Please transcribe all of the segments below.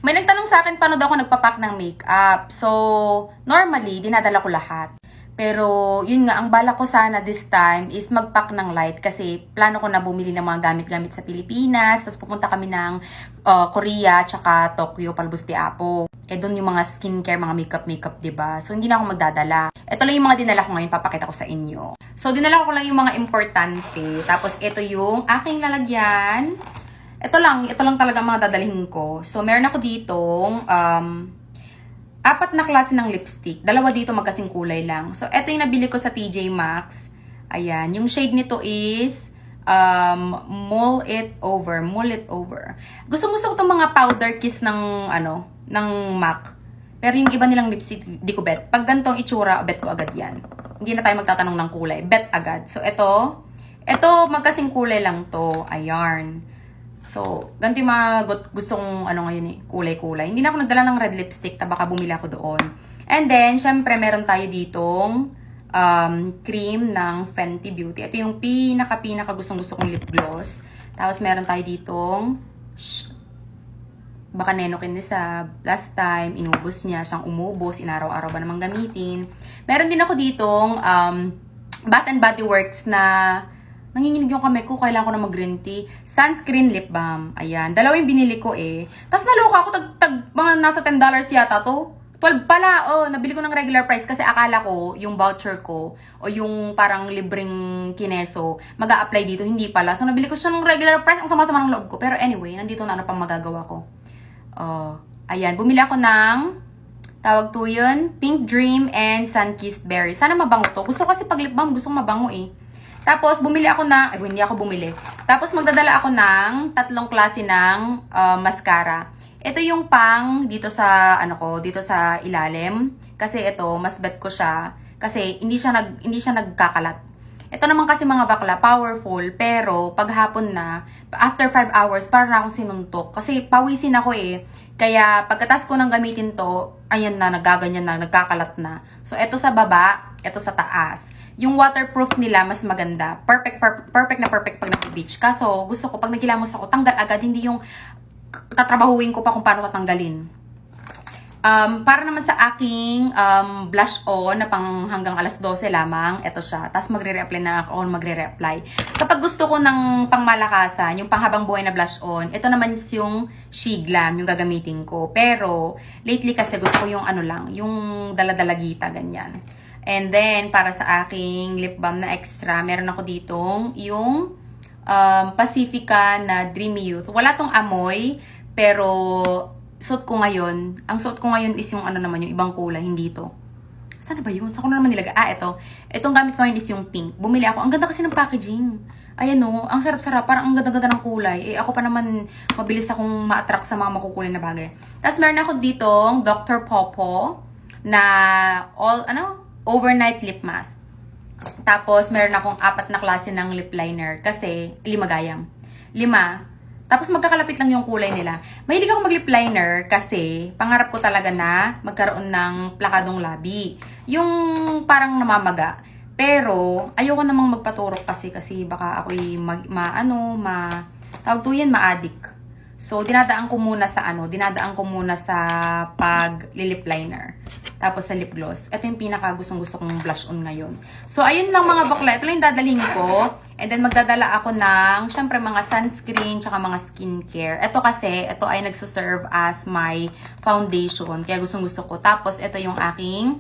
May nagtanong sa akin paano daw ako nagpapack ng makeup. So, normally, dinadala ko lahat. Pero, yun nga, ang bala ko sana this time is magpack ng light kasi plano ko na bumili ng mga gamit-gamit sa Pilipinas. Tapos pupunta kami ng Korea, tsaka Tokyo, Palbos de Apo. Doon yung mga skincare, mga makeup, diba? So, hindi na ako magdadala. Ito lang yung mga dinala ko ngayon, papakita ko sa inyo. So, dinala ko lang yung mga importante. Tapos, ito yung aking lalagyan. Ito lang talaga ang mga dadalhin ko. So, meron ako ditong 4 na klase ng lipstick. 2 dito magkasing kulay lang. So, ito yung nabili ko sa TJ Maxx. Ayan. Yung shade nito is Mull It Over. Gusto ko itong mga powder kiss ng MAC. Pero yung iba nilang lipstick, di ko bet. Pag gantong itsura, bet ko agad yan. Hindi na tayo magtatanong ng kulay. Bet agad. So, ito magkasing kulay lang to. Ayan. So, ganito yung mga gusto kong ngayon kulay-kulay. Hindi na ako nagdala ng red lipstick, baka bumili ako doon. And then, syempre, meron tayo ditong cream ng Fenty Beauty. Ito yung pinaka gusto kong lip gloss. Tapos, meron tayo ditong baka Nenokin sa last time, inubos niya, siyang umubos, inaraw-araw ba namang gamitin. Meron din ako ditong Bath and Body Works na nanginginig yung kamay ko, kailangan ko na mag-green tea. Sunscreen lip balm. Ayan. 2 yung binili ko eh. Tapos naloka ako, mga nasa $10 yata to. 12 pala. Nabili ko ng regular price kasi akala ko, yung voucher ko, o yung parang libreng kineso, mag-a-apply dito. Hindi pala. So, nabili ko siya ng regular price. Ang sama-sama ng loob ko. Pero anyway, nandito na pang magagawa ko. Ayan. Bumili ako ng tawag to yun, Pink Dream and Sun-Kissed Berry. Sana mabango to. Gusto kasi pag lip balm, gusto mabango eh. Tapos, bumili ako hindi ako bumili. Tapos, magdadala ako ng 3 klase ng mascara. Ito yung pang dito sa, dito sa ilalim. Kasi ito, mas bet ko siya. Kasi, hindi siya nagkakalat. Ito naman kasi mga bakla, powerful. Pero, paghapon na, after 5 hours, para na akong sinuntok. Kasi, pawisin ako eh. Kaya, pagkatas ko ng gamitin to, ayan na, nagaganyan na, nagkakalat na. So, ito sa baba, ito sa taas. Yung waterproof nila, mas maganda. Perfect pag nag-beach. Kaso, gusto ko, pag nagilamos ako, tanggal agad. Hindi yung tatrabahuin ko pa kung paano tatanggalin. Para naman sa aking blush on na pang hanggang alas 12 lamang, ito siya. Tapos magre-reapply na ako magre-reapply. Kapag gusto ko ng pangmalakasan, yung panghabang buhay na blush on, ito naman yung She Glam, yung gagamitin ko. Pero, lately kasi gusto ko yung yung daladalagita, ganyan. And then, para sa aking lip balm na extra, meron ako ditong yung Pacifica na Dreamy Youth. Wala tong amoy, pero suot ko ngayon. Ang suot ko ngayon is yung yung ibang kulay, hindi to. Saan ba yun? Saan ko na naman nilagay? Ito. Itong gamit ko ngayon is yung pink. Bumili ako. Ang ganda kasi ng packaging. Ayan ang sarap-sarap. Parang ang ganda-ganda ng kulay. Ako pa naman, mabilis akong ma-attract sa mga makukulay na bagay. Tapos meron ako ditong Dr. Popo na overnight lip mask. Tapos, meron akong 4 na klase ng lip liner kasi 5 gayang. 5. Tapos, magkakalapit lang yung kulay nila. Mahilig ako mag-lip liner kasi pangarap ko talaga na magkaroon ng plakadong labi. Yung parang namamaga. Pero, ayoko namang magpaturok kasi baka ako'y tawag to yan, ma-addict. So, dinadaan ko muna sa pag-lip liner. Tapos sa lip gloss. Ito yung pinaka gusto kong blush on ngayon. So, ayun lang mga bakla. Ito lang yung dadalhin ko. And then, magdadala ako ng, syempre, mga sunscreen, tsaka mga skincare. Ito kasi, ito ay nagsuserve as my foundation. Kaya gusto ko. Tapos, ito yung aking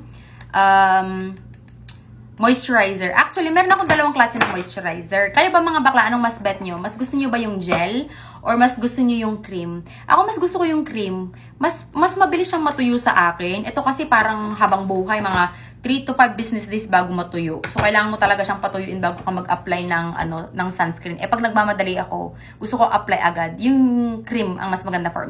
moisturizer. Actually, meron akong 2 klase ng moisturizer. Kayo ba mga bakla, anong mas bet nyo? Mas gusto nyo ba yung gel? Or mas gusto nyo yung cream? Ako mas gusto ko yung cream. Mas mabilis siyang matuyo sa akin. Ito kasi parang habang buhay, mga 3 to 5 business days bago matuyo. So, kailangan mo talaga siyang patuyuin bago ka mag-apply ng sunscreen. Pag nagmamadali ako, gusto ko apply agad. Yung cream ang mas maganda for me.